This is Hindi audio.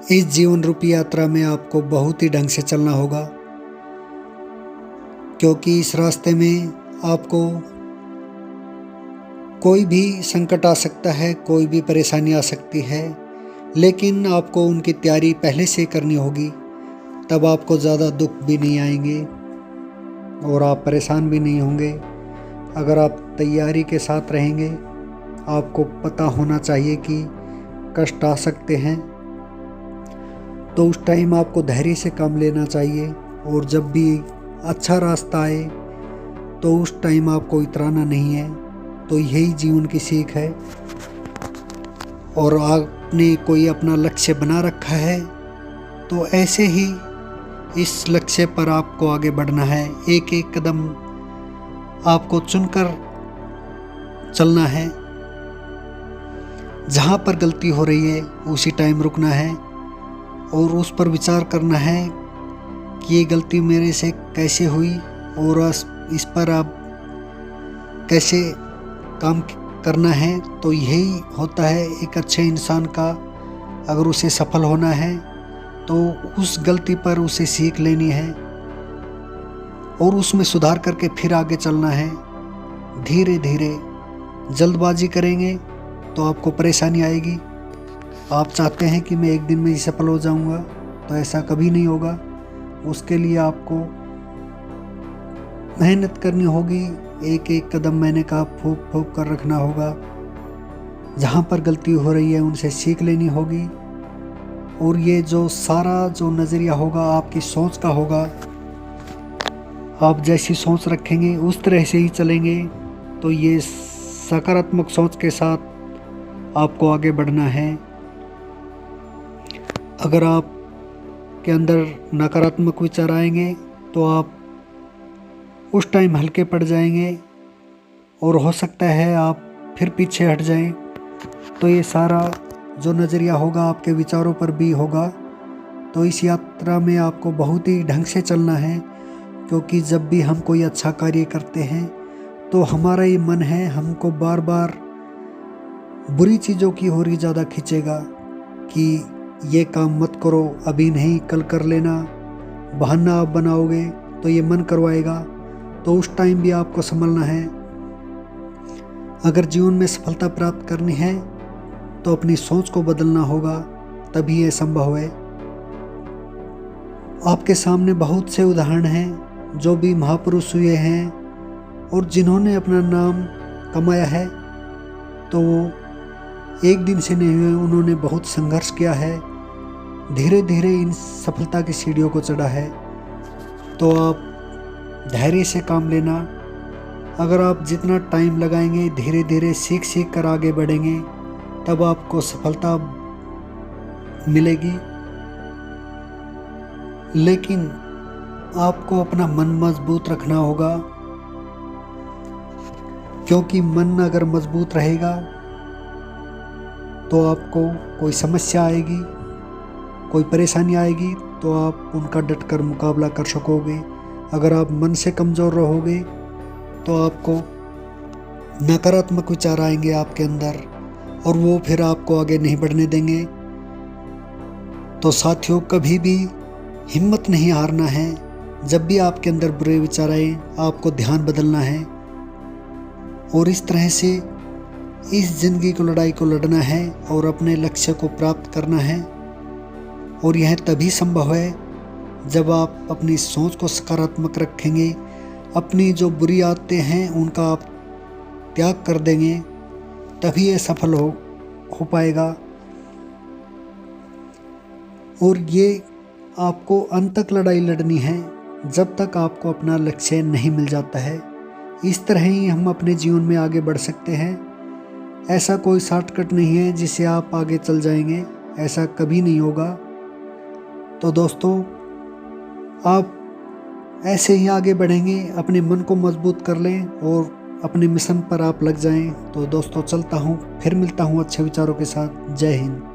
इस जीवन रूपी यात्रा में आपको बहुत ही ढंग से चलना होगा, क्योंकि इस रास्ते में आपको कोई भी संकट आ सकता है, कोई भी परेशानी आ सकती है, लेकिन आपको उनकी तैयारी पहले से करनी होगी। तब आपको ज़्यादा दुख भी नहीं आएंगे और आप परेशान भी नहीं होंगे। अगर आप तैयारी के साथ रहेंगे, आपको पता होना चाहिए कि कष्ट आ सकते हैं, तो उस टाइम आपको धैर्य से काम लेना चाहिए। और जब भी अच्छा रास्ता आए तो उस टाइम आपको इतराना नहीं है। तो यही जीवन की सीख है। और आपने कोई अपना लक्ष्य बना रखा है तो ऐसे ही इस लक्ष्य पर आपको आगे बढ़ना है। एक एक कदम आपको चुनकर चलना है। जहाँ पर गलती हो रही है उसी टाइम रुकना है और उस पर विचार करना है कि ये गलती मेरे से कैसे हुई और इस पर आप कैसे काम करना है। तो यही होता है एक अच्छे इंसान का। अगर उसे सफल होना है तो उस गलती पर उसे सीख लेनी है और उसमें सुधार करके फिर आगे चलना है धीरे धीरे। जल्दबाजी करेंगे तो आपको परेशानी आएगी। आप चाहते हैं कि मैं एक दिन में ही सफल हो जाऊंगा, तो ऐसा कभी नहीं होगा। उसके लिए आपको मेहनत करनी होगी। एक एक कदम मैंने कहा फूंक फूंक कर रखना होगा। जहाँ पर गलती हो रही है उनसे सीख लेनी होगी। और ये जो सारा जो नज़रिया होगा आपकी सोच का होगा। आप जैसी सोच रखेंगे उस तरह से ही चलेंगे। तो ये सकारात्मक सोच के साथ आपको आगे बढ़ना है। अगर आप के अंदर नकारात्मक विचार आएंगे तो आप उस टाइम हल्के पड़ जाएंगे और हो सकता है आप फिर पीछे हट जाएं। तो ये सारा जो नज़रिया होगा आपके विचारों पर भी होगा। तो इस यात्रा में आपको बहुत ही ढंग से चलना है, क्योंकि जब भी हम कोई अच्छा कार्य करते हैं तो हमारा ये मन है हमको बार बार बुरी चीज़ों की ओर ही ज़्यादा खींचेगा कि ये काम मत करो, अभी नहीं कल कर लेना। बहाना आप बनाओगे तो ये मन करवाएगा। तो उस टाइम भी आपको संभलना है। अगर जीवन में सफलता प्राप्त करनी है तो अपनी सोच को बदलना होगा, तभी ये संभव है। आपके सामने बहुत से उदाहरण हैं जो भी महापुरुष हुए हैं और जिन्होंने अपना नाम कमाया है, तो वो एक दिन से नहीं हुए। उन्होंने बहुत संघर्ष किया है, धीरे धीरे इन सफलता की सीढ़ियों को चढ़ा है। तो आप धैर्य से काम लेना। अगर आप जितना टाइम लगाएंगे, धीरे धीरे सीख सीख कर आगे बढ़ेंगे, तब आपको सफलता मिलेगी। लेकिन आपको अपना मन मजबूत रखना होगा, क्योंकि मन अगर मजबूत रहेगा तो आपको कोई समस्या आएगी, कोई परेशानी आएगी तो आप उनका डट कर मुकाबला कर सकोगे। अगर आप मन से कमज़ोर रहोगे तो आपको नकारात्मक विचार आएंगे आपके अंदर और वो फिर आपको आगे नहीं बढ़ने देंगे। तो साथियों, कभी भी हिम्मत नहीं हारना है। जब भी आपके अंदर बुरे विचार आए आपको ध्यान बदलना है और इस तरह से इस जिंदगी को लड़ाई को लड़ना है और अपने लक्ष्य को प्राप्त करना है। और यह तभी संभव है जब आप अपनी सोच को सकारात्मक रखेंगे। अपनी जो बुरी आदतें हैं उनका आप त्याग कर देंगे, तभी ये सफल हो पाएगा। और ये आपको अंत तक लड़ाई लड़नी है, जब तक आपको अपना लक्ष्य नहीं मिल जाता है। इस तरह ही हम अपने जीवन में आगे बढ़ सकते हैं। ऐसा कोई शॉर्टकट नहीं है जिससे आप आगे चल जाएंगे, ऐसा कभी नहीं होगा। तो दोस्तों, आप ऐसे ही आगे बढ़ेंगे, अपने मन को मजबूत कर लें और अपने मिशन पर आप लग जाएं। तो दोस्तों, चलता हूँ, फिर मिलता हूँ अच्छे विचारों के साथ। जय हिंद।